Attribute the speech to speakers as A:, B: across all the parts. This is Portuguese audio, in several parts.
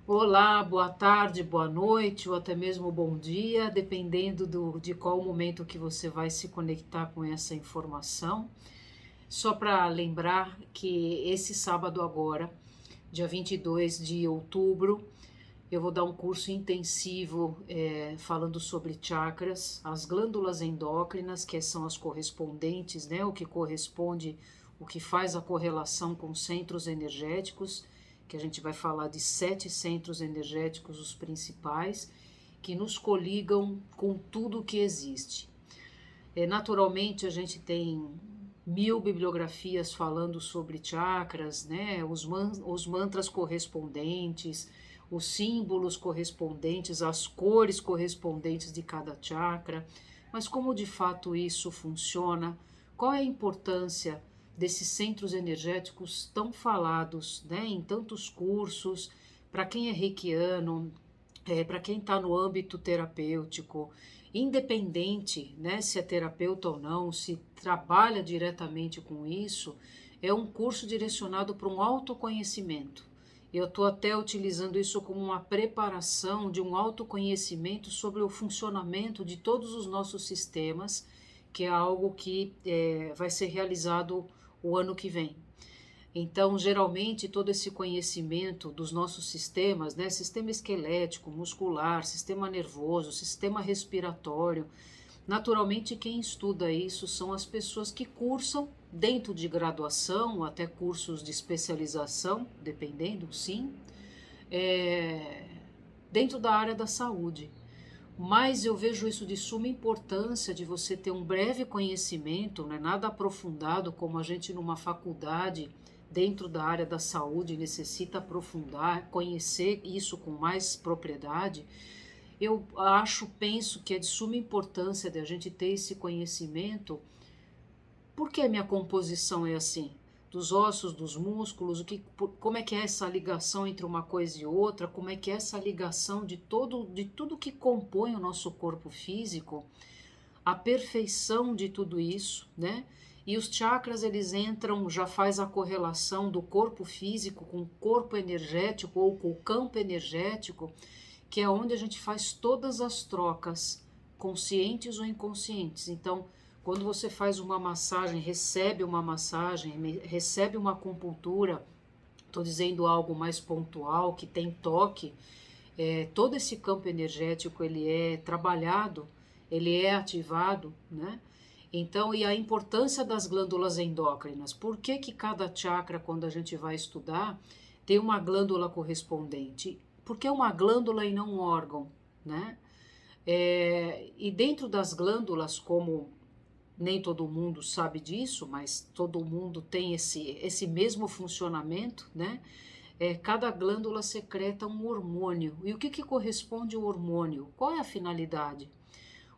A: Olá, boa tarde, boa noite ou até mesmo bom dia, dependendo de qual momento que você vai se conectar com essa informação. Só para lembrar que esse sábado agora, dia 22 de outubro, eu vou dar um curso intensivo falando sobre chakras, as glândulas endócrinas, que são as correspondentes, né, o que faz a correlação com centros energéticos, que a gente vai falar de 7 centros energéticos, os principais, que nos coligam com tudo que existe. Naturalmente, a gente tem mil bibliografias falando sobre chakras, né? Os mantras correspondentes, os símbolos correspondentes, as cores correspondentes de cada chakra. Mas como de fato isso funciona? Qual é a importância desses centros energéticos tão falados, né, em tantos cursos, para quem é reikiano, para quem está no âmbito terapêutico, independente, né, se é terapeuta ou não, se trabalha diretamente com isso, é um curso direcionado para um autoconhecimento. Eu estou até utilizando isso como uma preparação de um autoconhecimento sobre o funcionamento de todos os nossos sistemas, que é algo que vai ser realizado o ano que vem. Então, geralmente, todo esse conhecimento dos nossos sistemas, né, sistema esquelético, muscular, sistema nervoso, sistema respiratório, naturalmente quem estuda isso são as pessoas que cursam dentro de graduação, até cursos de especialização, dependendo, sim, é, dentro da área da saúde. Mas eu vejo isso de suma importância de você ter um breve conhecimento, não é nada aprofundado como a gente numa faculdade dentro da área da saúde necessita aprofundar, conhecer isso com mais propriedade. Eu penso que é de suma importância de a gente ter esse conhecimento. Por que a minha composição é assim? Dos ossos, dos músculos, como é que é essa ligação entre uma coisa e outra, como é que é essa ligação de tudo que compõe o nosso corpo físico, a perfeição de tudo isso, né? E os chakras, eles entram, já faz a correlação do corpo físico com o corpo energético ou com o campo energético, que é onde a gente faz todas as trocas, conscientes ou inconscientes. Então, quando você faz uma massagem, recebe uma acupuntura, estou dizendo algo mais pontual, que tem toque, todo esse campo energético ele é trabalhado, ele é ativado, né? Então, e a importância das glândulas endócrinas. Por que que cada chakra, quando a gente vai estudar, tem uma glândula correspondente? Porque é uma glândula e não um órgão, né? E dentro das glândulas, como nem todo mundo sabe disso, mas todo mundo tem esse mesmo funcionamento, né? Cada glândula secreta um hormônio. E o que corresponde ao hormônio? Qual é a finalidade?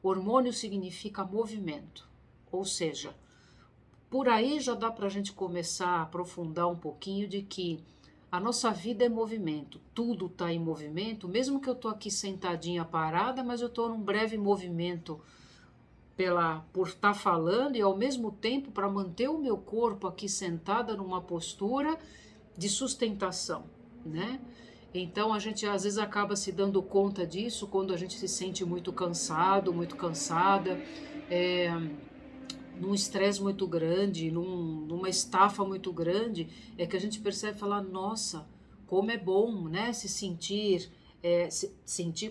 A: Hormônio significa movimento, ou seja, por aí já dá para a gente começar a aprofundar um pouquinho de que a nossa vida é movimento, tudo está em movimento, mesmo que eu estou aqui sentadinha parada, mas eu estou num breve movimento por estar falando e ao mesmo tempo para manter o meu corpo aqui sentada numa postura de sustentação, né? Então a gente às vezes acaba se dando conta disso quando a gente se sente muito cansado, muito cansada, é, num estresse muito grande, numa estafa muito grande, é que a gente percebe e fala, nossa, como é bom, né, se sentir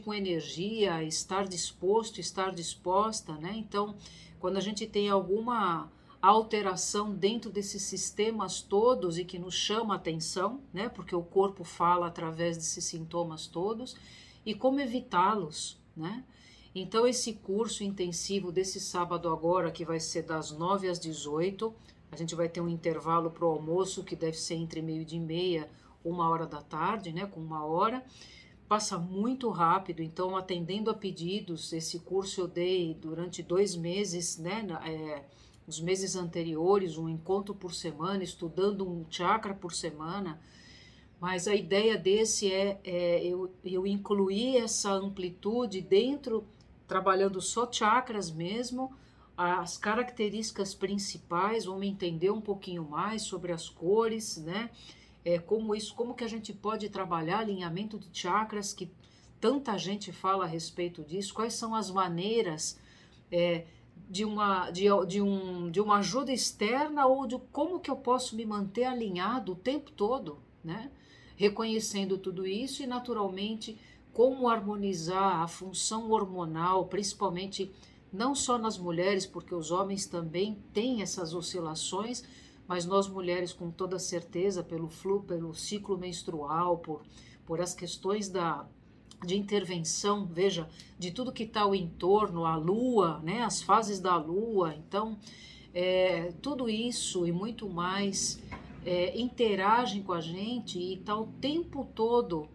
A: com energia, estar disposto, estar disposta, né? Então, quando a gente tem alguma alteração dentro desses sistemas todos e que nos chama a atenção, né? Porque o corpo fala através desses sintomas todos, e como evitá-los, né? Então, esse curso intensivo desse sábado agora, que vai ser das 9 às 18, a gente vai ter um intervalo para o almoço, que deve ser entre meio-dia e meia, 1 hora da tarde, né, com 1 hora. Passa muito rápido, então, atendendo a pedidos, esse curso eu dei durante 2 meses, né, os meses anteriores, um encontro por semana, estudando um chakra por semana. Mas a ideia desse eu incluir essa amplitude dentro, trabalhando só chakras mesmo, as características principais, vamos entender um pouquinho mais sobre as cores, né? como que a gente pode trabalhar alinhamento de chakras, que tanta gente fala a respeito disso, quais são as maneiras de uma ajuda externa, ou de como que eu posso me manter alinhado o tempo todo, né? Reconhecendo tudo isso e, naturalmente, como harmonizar a função hormonal, principalmente não só nas mulheres, porque os homens também têm essas oscilações, mas nós mulheres, com toda certeza, pelo ciclo menstrual, por as questões de intervenção, veja, de tudo que está ao entorno, a lua, né, as fases da lua. Então, tudo isso e muito mais interagem com a gente e está o tempo todo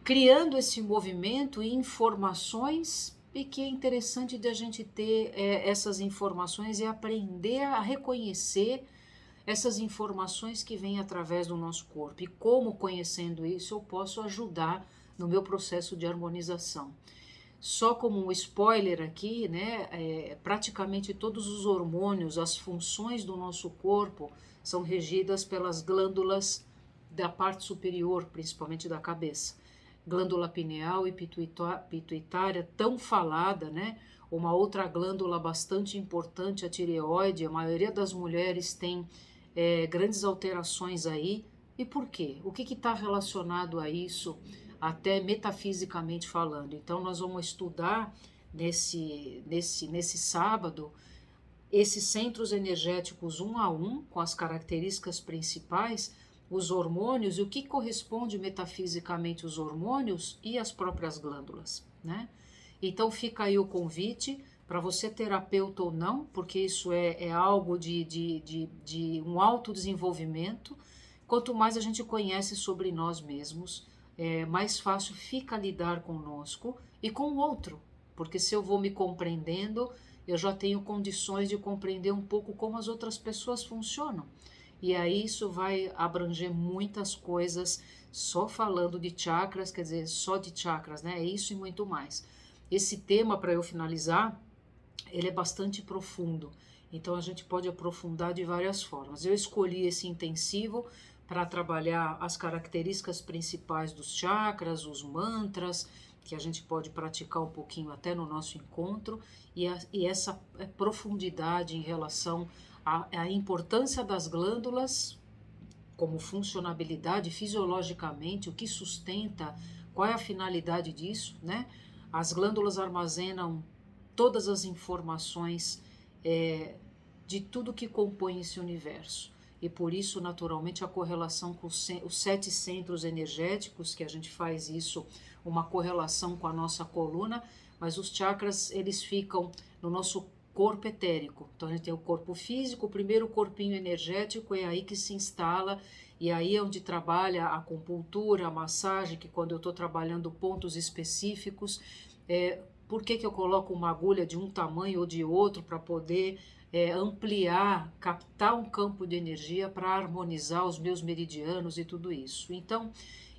A: criando esse movimento e informações, e que é interessante de a gente ter essas informações e aprender a reconhecer essas informações que vêm através do nosso corpo, e como, conhecendo isso, eu posso ajudar no meu processo de harmonização. Só como um spoiler aqui, né, praticamente todos os hormônios, as funções do nosso corpo são regidas pelas glândulas da parte superior, principalmente da cabeça. Glândula pineal e pituitária, tão falada, né? Uma outra glândula bastante importante, a tireoide. A maioria das mulheres tem grandes alterações aí. E por quê? O que está relacionado a isso, até metafisicamente falando? Então, nós vamos estudar nesse sábado esses centros energéticos um a um, com as características principais, os hormônios e o que corresponde metafisicamente os hormônios e as próprias glândulas, né? Então fica aí o convite para você, terapeuta ou não, porque isso é algo de um autodesenvolvimento. Quanto mais a gente conhece sobre nós mesmos, mais fácil fica lidar conosco e com o outro, porque se eu vou me compreendendo, eu já tenho condições de compreender um pouco como as outras pessoas funcionam. E aí isso vai abranger muitas coisas, só falando de chakras, quer dizer, só de chakras, né? É isso e muito mais. Esse tema, para eu finalizar, ele é bastante profundo, então a gente pode aprofundar de várias formas. Eu escolhi esse intensivo para trabalhar as características principais dos chakras, os mantras, que a gente pode praticar um pouquinho até no nosso encontro, e essa profundidade em relação à importância das glândulas como funcionabilidade fisiologicamente, o que sustenta, qual é a finalidade disso, né? As glândulas armazenam todas as informações de tudo que compõe esse universo. E por isso, naturalmente, a correlação com os 7 centros energéticos, que a gente faz isso, uma correlação com a nossa coluna, mas os chakras, eles ficam no nosso corpo etérico. Então a gente tem o corpo físico, o primeiro corpinho energético, é aí que se instala, e aí é onde trabalha a acupuntura, a massagem, que quando eu estou trabalhando pontos específicos, por que eu coloco uma agulha de um tamanho ou de outro para poder ampliar, captar um campo de energia para harmonizar os meus meridianos e tudo isso. Então,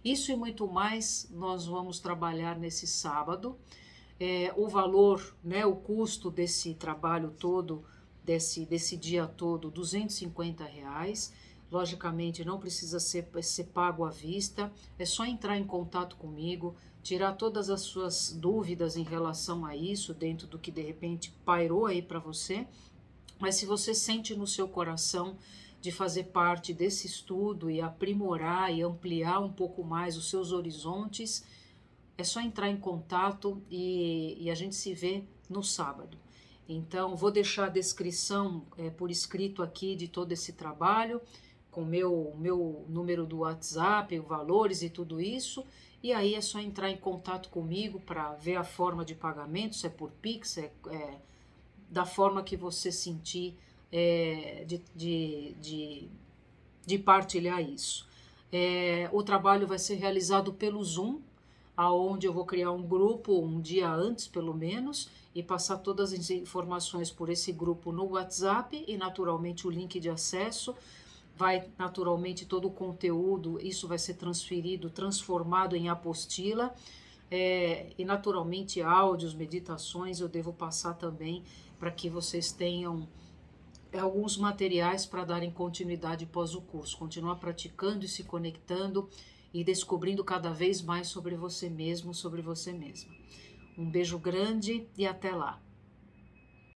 A: isso e muito mais nós vamos trabalhar nesse sábado. O valor, né, o custo desse trabalho todo, desse dia todo, R$ 250. Logicamente não precisa ser pago à vista, é só entrar em contato comigo, tirar todas as suas dúvidas em relação a isso, dentro do que de repente pairou aí para você. Mas se você sente no seu coração de fazer parte desse estudo e aprimorar e ampliar um pouco mais os seus horizontes, é só entrar em contato e a gente se vê no sábado. Então, vou deixar a descrição por escrito aqui de todo esse trabalho, com o meu número do WhatsApp, valores e tudo isso. E aí é só entrar em contato comigo para ver a forma de pagamento, se é por Pix, da forma que você sentir de partilhar isso. O trabalho vai ser realizado pelo Zoom, aonde eu vou criar um grupo um dia antes, pelo menos, e passar todas as informações por esse grupo no WhatsApp e, naturalmente, o link de acesso. Vai, naturalmente, todo o conteúdo, isso vai ser transformado em apostila, e, naturalmente, áudios, meditações, eu devo passar também para que vocês tenham alguns materiais para darem continuidade após o curso. Continuar praticando e se conectando e descobrindo cada vez mais sobre você mesmo, sobre você mesma. Um beijo grande e até lá!